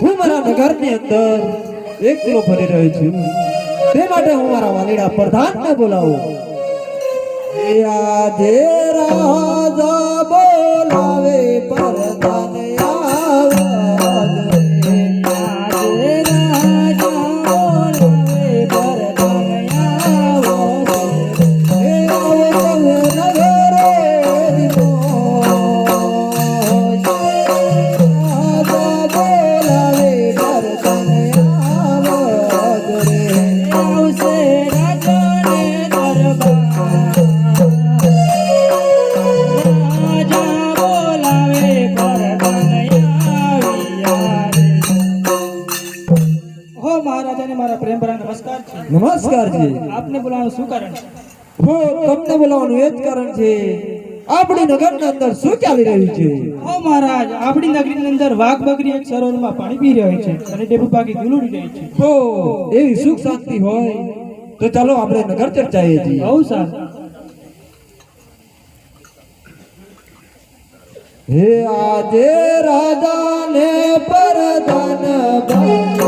હું મારા નગરની અંદર એકલો ફરી રહ્યો છું, તે માટે હું મારા વાલીડા પ્રધાનને બોલાવું. આજે રાજા બોલાવે પ્રધાન નમસ્કાર છે. આપને બોલાવવાનું શું કારણ છે? તમને બોલાવવાનું એ જ કારણ છે, આપણી નગરની અંદર શું ચાલી રહ્યું છે? હો મહારાજ, આપણી નગરીની અંદર વાઘ બકરી એક સરોવરમાં પાણી પી રહ્યો છે અને ટેબુ પાકી ધૂળ ઉડી રહી છે. હો, એવી સુખ શાંતિ હોય તો ચાલો આપણે નગર ચર્ચાએ જઈએ. બહુ સારું. હે આજે રાજાને પ્રધાન બને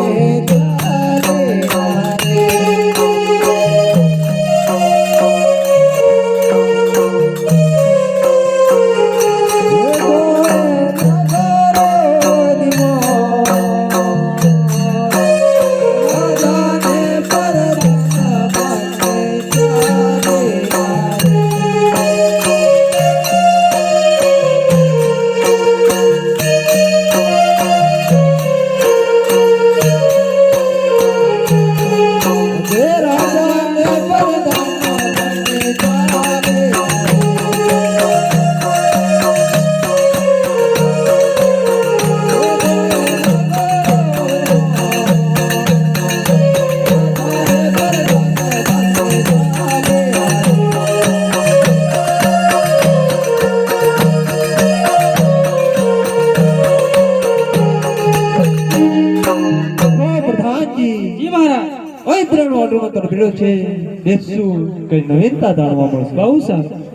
છે, બેસું કઈ નવીનતા જાણવા મળશે. બહુ સારું.